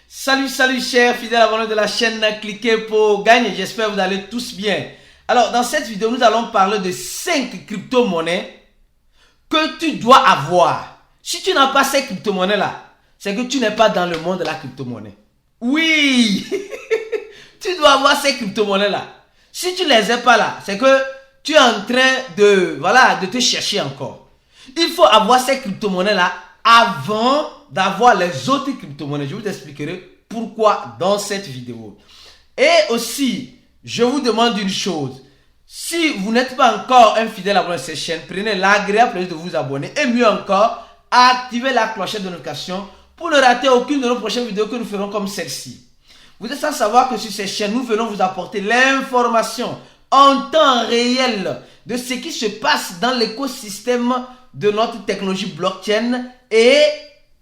Salut chers fidèles abonnés de la chaîne, cliquez pour gagner, j'espère que vous allez tous bien. Alors dans cette vidéo, nous allons parler de 5 crypto-monnaies que tu dois avoir. Si tu n'as pas ces crypto-monnaies là, c'est que tu n'es pas dans le monde de la crypto-monnaie. Oui, tu dois avoir ces crypto-monnaies là. Si tu les as pas là, c'est que tu es en train de te chercher encore. Il faut avoir ces crypto-monnaies là avant d'avoir les autres crypto-monnaies. Je vous expliquerai pourquoi dans cette vidéo. Et aussi, je vous demande une chose. Si vous n'êtes pas encore un fidèle abonné à cette chaîne, prenez l'agréable plaisir de vous abonner. Et mieux encore, activez la clochette de notification pour ne rater aucune de nos prochaines vidéos que nous ferons comme celle-ci. Vous êtes sans savoir que sur cette chaîne, nous venons vous apporter l'information en temps réel de ce qui se passe dans l'écosystème de notre technologie blockchain et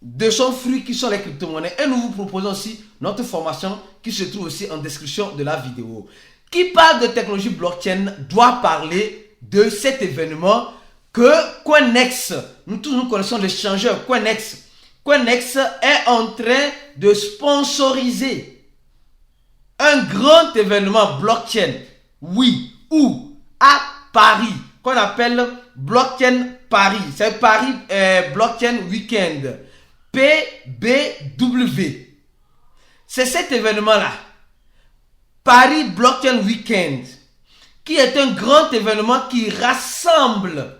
de son fruit qui sont les crypto-monnaies. Et nous vous proposons aussi notre formation qui se trouve aussi en description de la vidéo. Qui parle de technologie blockchain doit parler de cet événement que Coinex, nous tous nous connaissons l'échangeur Coinex. Coinex est en train de sponsoriser un grand événement blockchain, oui, où à Paris, qu'on appelle Blockchain Paris, c'est Paris Blockchain Weekend, PBW. C'est cet événement-là, Paris Blockchain Weekend, qui est un grand événement qui rassemble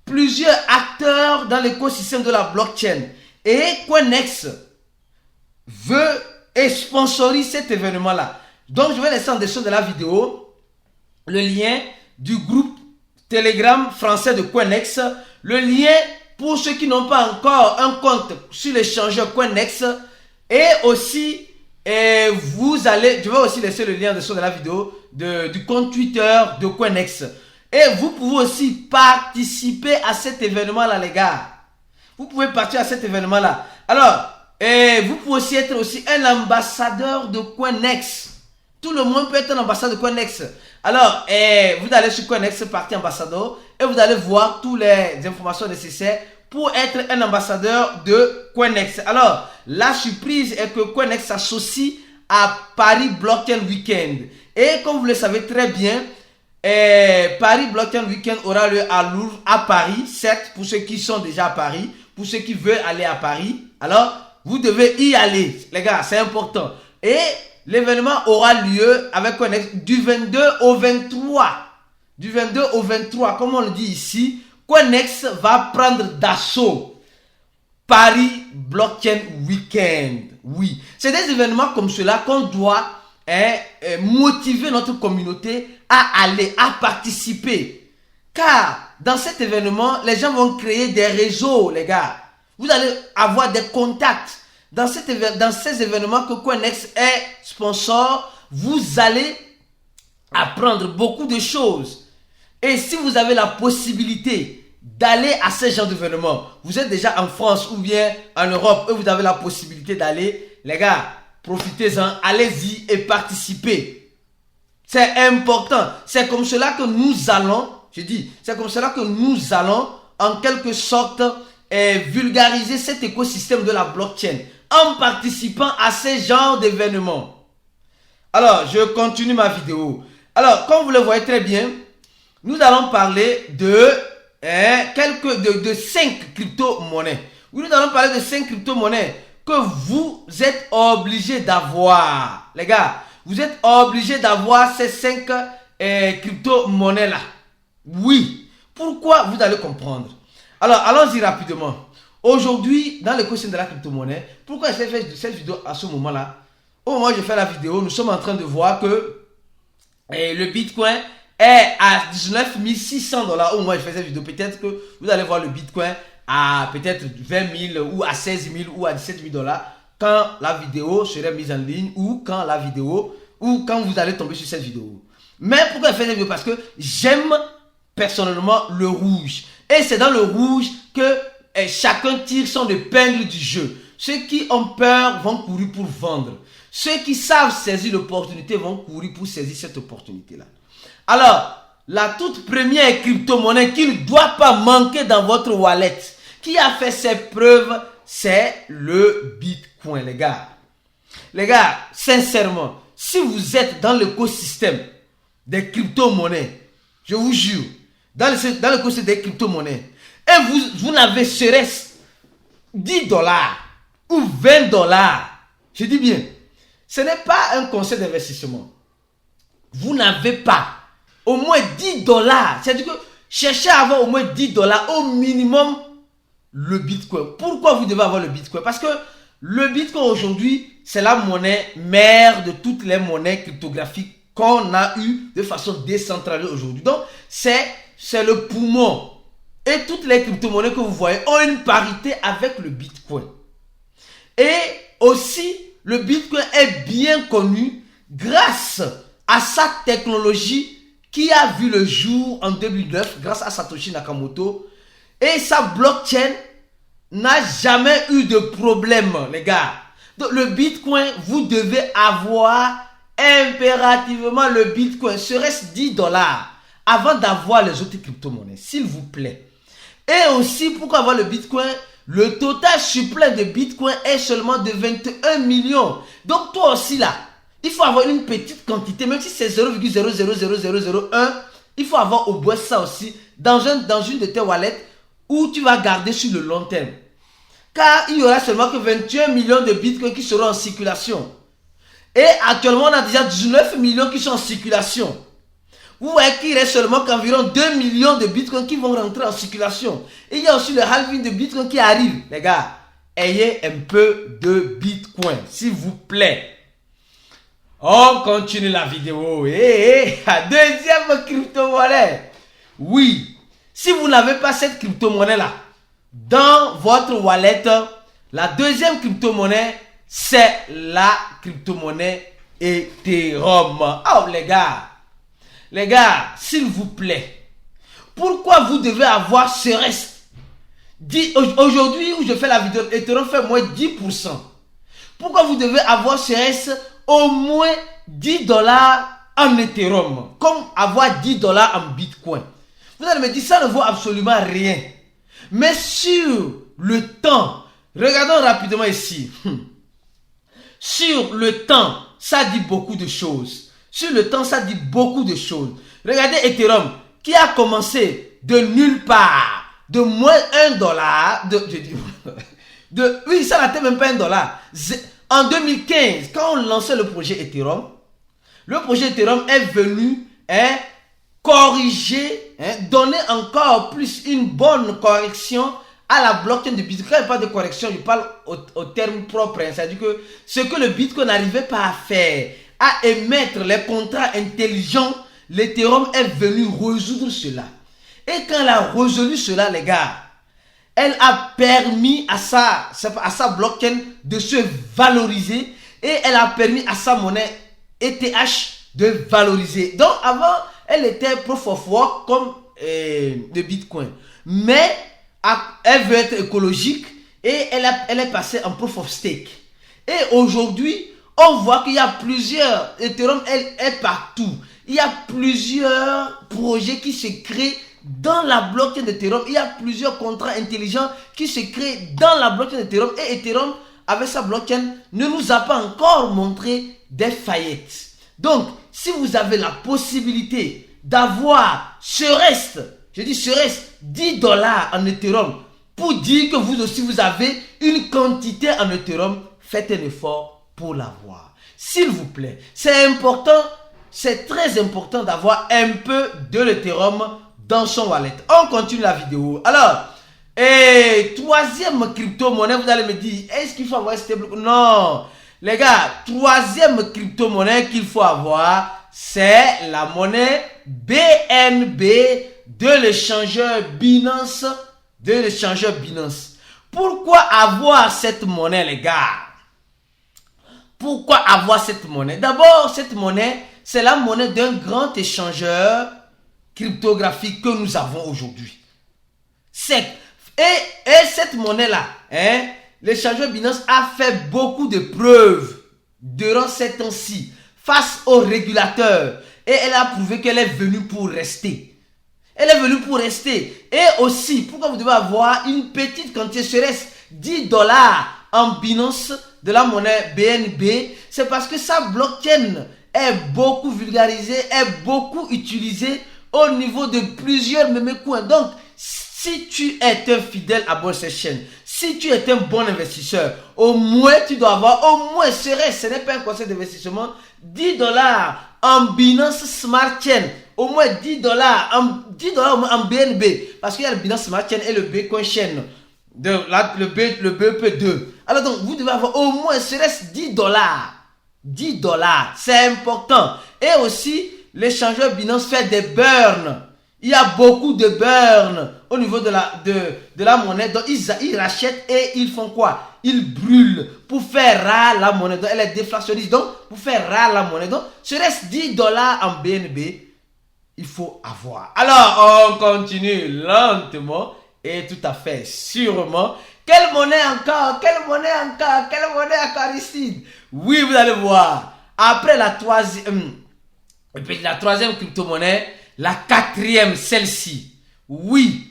plusieurs acteurs dans l'écosystème de la blockchain. Et Coinex veut et sponsorise cet événement-là. Donc, je vais laisser en description de la vidéo le lien du groupe Telegram français de Coinex, le lien pour ceux qui n'ont pas encore un compte sur l'échangeur Coinex, et aussi, je vais aussi laisser le lien en description de la vidéo du compte Twitter de Coinex. Et vous pouvez aussi participer à cet événement-là, les gars. Vous pouvez participer à cet événement-là. Alors, vous pouvez aussi être un ambassadeur de Coinex. Tout le monde peut être un ambassadeur de Coinex. Alors, vous allez sur Coinex, partie ambassadeur, et vous allez voir toutes les informations nécessaires pour être un ambassadeur de Coinex. Alors, la surprise est que Coinex s'associe à Paris Blockchain Weekend. Et comme vous le savez très bien, Paris Blockchain Weekend aura lieu à Louvre, à Paris. Certes, pour ceux qui sont déjà à Paris, pour ceux qui veulent aller à Paris, alors vous devez y aller, les gars, c'est important. Et l'événement aura lieu avec Coinex du 22 au 23. Du 22 au 23, comme on le dit ici, Coinex va prendre d'assaut Paris Blockchain Weekend. Oui, c'est des événements comme cela qu'on doit motiver notre communauté à aller, à participer. Car dans cet événement, les gens vont créer des réseaux, les gars. Vous allez avoir des contacts. Dans ces événements que Coinex est sponsor, vous allez apprendre beaucoup de choses. Et si vous avez la possibilité d'aller à ce genre d'événements, vous êtes déjà en France ou bien en Europe et vous avez la possibilité d'aller, les gars, profitez-en, allez-y et participez. C'est important. C'est comme cela que nous allons, c'est comme cela que nous allons en quelque sorte vulgariser cet écosystème de la blockchain en participant à ce genre d'événements. Alors, je continue ma vidéo. Alors, comme vous le voyez très bien, nous allons parler de 5 crypto-monnaies. Oui, nous allons parler de 5 crypto-monnaies que vous êtes obligés d'avoir. Les gars, vous êtes obligés d'avoir ces 5 crypto-monnaies-là. Oui. Pourquoi? Vous allez comprendre. Alors, allons-y rapidement. Aujourd'hui, dans l'écosystème de la crypto-monnaie, pourquoi j'ai fait cette vidéo à ce moment-là? Au moment où je fais la vidéo, nous sommes en train de voir que le Bitcoin est à 19 600 $. Au moment où je fais cette vidéo, peut-être que vous allez voir le Bitcoin à peut-être 20 000 ou à 16 000 ou à 17 000 $ quand la vidéo sera mise en ligne ou quand vous allez tomber sur cette vidéo. Mais pourquoi je fais cette vidéo? Parce que j'aime personnellement le rouge. Et c'est dans le rouge que chacun tire son épingle du jeu. Ceux qui ont peur vont courir pour vendre. Ceux qui savent saisir l'opportunité vont courir pour saisir cette opportunité-là. Alors, la toute première crypto-monnaie qui ne doit pas manquer dans votre wallet, qui a fait ses preuves, c'est le Bitcoin, les gars. Les gars, sincèrement, si vous êtes dans l'écosystème des crypto-monnaies, je vous jure, dans l'écosystème des crypto-monnaies, et vous n'avez serait-ce 10 dollars ou 20 dollars, je dis bien, ce n'est pas un conseil d'investissement. Vous n'avez pas au moins 10 dollars, c'est-à-dire que cherchez à avoir au moins 10 dollars au minimum le Bitcoin. Pourquoi vous devez avoir le Bitcoin? Parce que le Bitcoin aujourd'hui, c'est la monnaie mère de toutes les monnaies cryptographiques qu'on a eues de façon décentralisée aujourd'hui. Donc, c'est le poumon. Et toutes les crypto-monnaies que vous voyez ont une parité avec le Bitcoin. Et aussi, le Bitcoin est bien connu grâce à sa technologie qui a vu le jour en 2009 grâce à Satoshi Nakamoto. Et sa blockchain n'a jamais eu de problème, les gars. Donc, le Bitcoin, vous devez avoir impérativement le Bitcoin, serait-ce 10 dollars avant d'avoir les autres crypto-monnaies, s'il vous plaît. Et aussi, pourquoi avoir le Bitcoin? Le total supplément de Bitcoin est seulement de 21 millions. Donc, toi aussi là, il faut avoir une petite quantité, même si c'est 0,000001, il faut avoir au moins ça aussi dans une de tes wallets où tu vas garder sur le long terme. Car il y aura seulement que 21 millions de Bitcoin qui seront en circulation. Et actuellement, on a déjà 19 millions qui sont en circulation. Vous voyez qu'il reste seulement qu'environ 2 millions de Bitcoin qui vont rentrer en circulation. Et il y a aussi le halving de Bitcoin qui arrive. Les gars, ayez un peu de Bitcoin, s'il vous plaît. On continue la vidéo. La deuxième crypto-monnaie. Oui, si vous n'avez pas cette crypto-monnaie-là dans votre wallet, la deuxième crypto-monnaie, c'est la crypto-monnaie Ethereum. Oh les gars, s'il vous plaît, pourquoi vous devez avoir ce reste? Aujourd'hui où je fais la vidéo, Ethereum fait moins 10%. Pourquoi vous devez avoir ce reste au moins 10 dollars en Ethereum, comme avoir 10 dollars en Bitcoin? Vous allez me dire, ça ne vaut absolument rien. Mais sur le temps, regardons rapidement ici. Sur le temps, ça dit beaucoup de choses. Sur le temps, ça dit beaucoup de choses. Regardez Ethereum, qui a commencé de nulle part, de moins 1 dollar, oui, ça n'atteint même pas 1 dollar. En 2015, quand on lançait le projet Ethereum est venu corriger, donner encore plus une bonne correction à la blockchain de Bitcoin. Quand je parle de correction, je parle au terme propre. C'est-à-dire que ce que le Bitcoin n'arrivait pas à faire, à émettre les contrats intelligents, l'Ethereum est venu résoudre cela. Et quand elle a résolu cela, les gars, elle a permis à sa blockchain de se valoriser et elle a permis à sa monnaie ETH de valoriser. Donc avant, elle était proof of work comme de Bitcoin. Mais elle veut être écologique et elle est passée en proof of stake. Et aujourd'hui, on voit qu'il y a plusieurs, Ethereum est partout. Il y a plusieurs projets qui se créent dans la blockchain d'Ethereum. Il y a plusieurs contrats intelligents qui se créent dans la blockchain d'Ethereum. Et Ethereum, avec sa blockchain, ne nous a pas encore montré des faillettes. Donc, si vous avez la possibilité d'avoir ce reste, je dis ce reste, 10 dollars en Ethereum, pour dire que vous aussi vous avez une quantité en Ethereum, faites un effort pour l'avoir. S'il vous plaît, c'est important, c'est très important d'avoir un peu de l'Ethereum dans son wallet. On continue la vidéo. Alors, troisième crypto-monnaie, vous allez me dire, est-ce qu'il faut avoir stable? Non, les gars, troisième crypto-monnaie qu'il faut avoir, c'est la monnaie BNB de l'échangeur Binance. Pourquoi avoir cette monnaie, les gars? Pourquoi avoir cette monnaie? D'abord, cette monnaie, c'est la monnaie d'un grand échangeur cryptographique que nous avons aujourd'hui. Et cette monnaie-là, l'échangeur Binance a fait beaucoup de preuves durant ces temps-ci face aux régulateurs. Et elle a prouvé qu'elle est venue pour rester. Elle est venue pour rester. Et aussi, pourquoi vous devez avoir une petite quantité, serait-ce 10 dollars en Binance de la monnaie BNB, c'est parce que sa blockchain est beaucoup vulgarisée, est beaucoup utilisée au niveau de plusieurs meme coins. Donc, si tu es un fidèle abonné à cette chaîne, si tu es un bon investisseur, au moins tu dois avoir, au moins ce n'est pas un conseil d'investissement, $10 en Binance Smart Chain, au moins $10 en BNB, parce qu'il y a le Binance Smart Chain et le Bitcoin Chain, le BEP2. Alors donc, vous devez avoir au moins serait-ce $10. $10, c'est important. Et aussi, l'échangeur Binance fait des burns. Il y a beaucoup de burns au niveau de la monnaie. Donc, ils rachètent et ils font quoi? Ils brûlent pour faire rare la monnaie. Donc, elle est déflationniste. Donc, pour faire rare la monnaie. Donc, serait-ce $10 en BNB, il faut avoir. Alors, on continue lentement et tout à fait sûrement. Quelle monnaie encore? Quelle monnaie encore? Quelle monnaie encore ici? Oui, vous allez voir. Après la troisième crypto-monnaie, la quatrième, celle-ci. Oui.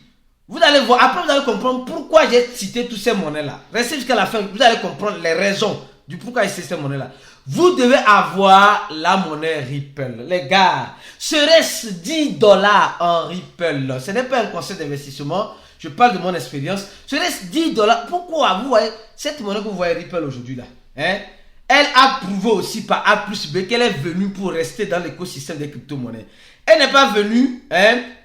Vous allez voir. Après, vous allez comprendre pourquoi j'ai cité toutes ces monnaies-là. Restez jusqu'à la fin. Vous allez comprendre les raisons du pourquoi j'ai cité ces monnaies-là. Vous devez avoir la monnaie Ripple. Les gars, serait-ce $10 en Ripple? Ce n'est pas un conseil d'investissement. Je parle de mon expérience. Serait-ce $10? Pourquoi? Vous voyez, cette monnaie que vous voyez Ripple aujourd'hui là, elle a prouvé aussi par A plus B qu'elle est venue pour rester dans l'écosystème des crypto-monnaies. Elle n'est pas venue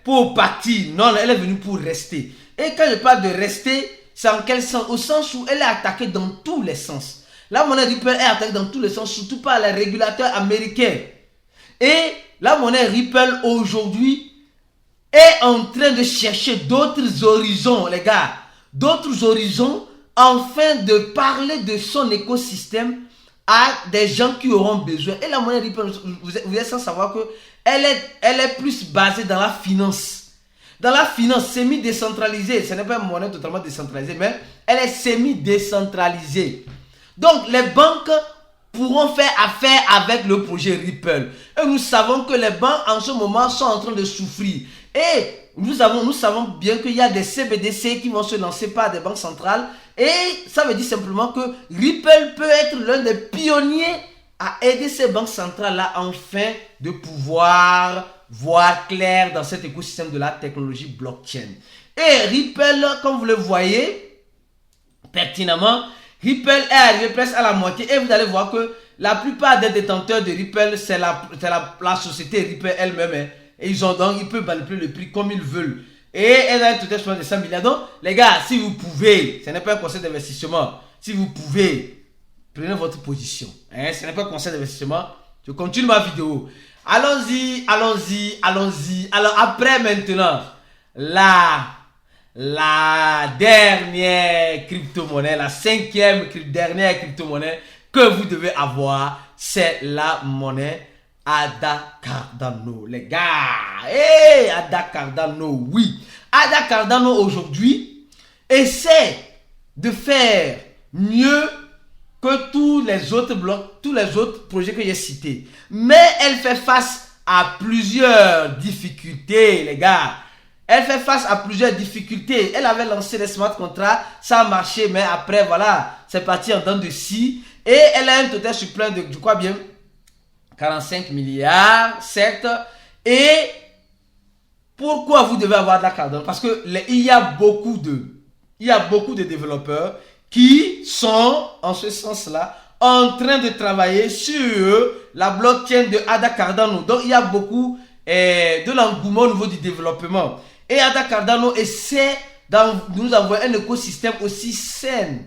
pour partir. Non, elle est venue pour rester. Et quand je parle de rester, c'est en quel sens? Au sens où elle est attaquée dans tous les sens. La monnaie Ripple est attaquée dans tous les sens, surtout par les régulateurs américains. Et la monnaie Ripple aujourd'hui est en train de chercher d'autres horizons, les gars. D'autres horizons, afin de parler de son écosystème à des gens qui auront besoin. Et la monnaie Ripple, vous êtes sans savoir que elle est plus basée dans la finance. Dans la finance semi-décentralisée. Ce n'est pas une monnaie totalement décentralisée, mais elle est semi-décentralisée. Donc, les banques pourront faire affaire avec le projet Ripple. Et nous savons que les banques, en ce moment, sont en train de souffrir. Et nous savons bien qu'il y a des CBDC qui vont se lancer par des banques centrales. Et ça veut dire simplement que Ripple peut être l'un des pionniers à aider ces banques centrales-là enfin de pouvoir voir clair dans cet écosystème de la technologie blockchain. Et Ripple, comme vous le voyez pertinemment, Ripple est arrivé presque à la moitié. Et vous allez voir que la plupart des détenteurs de Ripple, c'est la société Ripple elle-même. Et ils peuvent manipuler le prix comme ils veulent. Et elle a un total de 100 milliards. Donc, les gars, si vous pouvez, ce n'est pas un conseil d'investissement. Si vous pouvez, prenez votre position. Ce n'est pas un conseil d'investissement. Je continue ma vidéo. Allons-y. Alors, après maintenant, la dernière crypto-monnaie, la dernière crypto-monnaie que vous devez avoir, c'est la monnaie ADA Cardano, les gars. ADA Cardano, oui. ADA Cardano aujourd'hui essaie de faire mieux que tous les autres blocs, tous les autres projets que j'ai cités. Mais elle fait face à plusieurs difficultés, les gars. Elle fait face à plusieurs difficultés. Elle avait lancé les smart contracts, ça a marché, mais après, voilà, c'est parti en dents de scie. Et elle a un total supplément de, je crois bien, 45 milliards, certes. Et pourquoi vous devez avoir de la Cardano? Parce que il y a beaucoup de développeurs qui sont, en ce sens-là, en train de travailler sur la blockchain de ADA Cardano. Donc, il y a beaucoup de l'engouement au niveau du développement. Et ADA Cardano essaie de nous envoyer un écosystème aussi sain.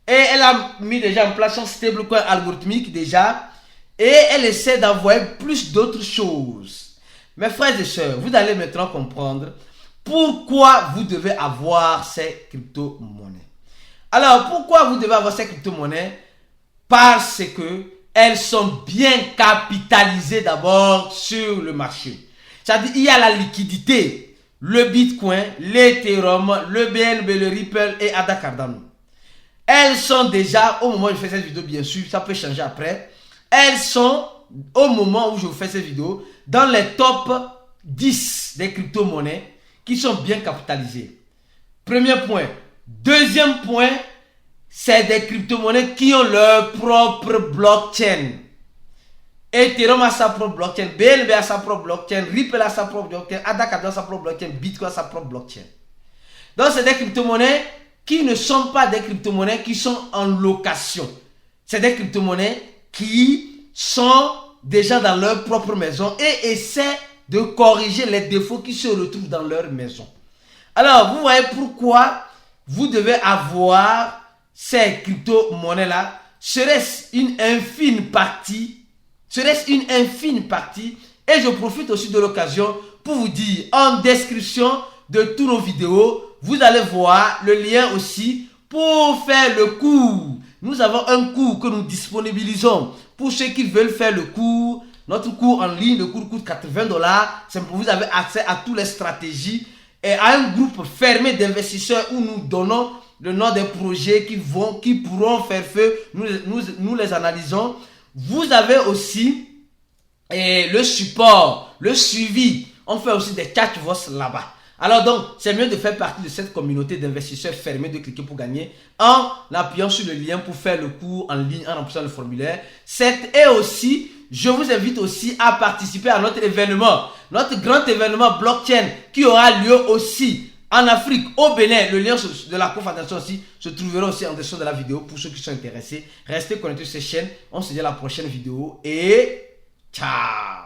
Et elle a mis déjà en place un stablecoin algorithmique déjà. Et elle essaie d'envoyer plus d'autres choses. Mes frères et sœurs, vous allez maintenant comprendre pourquoi vous devez avoir ces crypto-monnaies. Alors, pourquoi vous devez avoir ces crypto-monnaies? Parce que elles sont bien capitalisées d'abord sur le marché. C'est-à-dire, il y a la liquidité, le Bitcoin, l'Ethereum, le BNB, le Ripple et ADA Cardano. Elles sont déjà, au moment où je fais cette vidéo, bien sûr, ça peut changer après. Elles sont, au moment où je vous fais cette vidéo, dans les top 10 des crypto-monnaies qui sont bien capitalisées. Premier point. Deuxième point, c'est des crypto-monnaies qui ont leur propre blockchain. Ethereum a sa propre blockchain, BNB a sa propre blockchain, Ripple a sa propre blockchain, ADA a sa propre blockchain, Bitcoin a sa propre blockchain. Donc c'est des crypto-monnaies qui ne sont pas des crypto-monnaies qui sont en location. C'est des crypto-monnaies qui sont déjà dans leur propre maison et essaient de corriger les défauts qui se retrouvent dans leur maison. Alors, vous voyez pourquoi vous devez avoir ces crypto-monnaies-là. Serait-ce une infime partie? Serait-ce une infime partie? Et je profite aussi de l'occasion pour vous dire, en description de tous nos vidéos, vous allez voir le lien aussi pour faire le cours. Nous avons un cours que nous disponibilisons pour ceux qui veulent faire le cours. Notre cours en ligne, le cours coûte $80. Vous avez accès à toutes les stratégies et à un groupe fermé d'investisseurs où nous donnons le nom des projets qui pourront faire feu. Nous les analysons. Vous avez aussi le support, le suivi. On fait aussi des chatbots là-bas. Alors donc, c'est mieux de faire partie de cette communauté d'investisseurs fermés, de cliquer pour gagner en appuyant sur le lien pour faire le cours en ligne, en remplissant le formulaire. Et aussi, je vous invite aussi à participer à notre événement, notre grand événement blockchain qui aura lieu aussi en Afrique, au Bénin. Le lien de la confédération aussi se trouvera aussi en dessous de la vidéo pour ceux qui sont intéressés. Restez connectés sur cette chaîne. On se dit à la prochaine vidéo et ciao!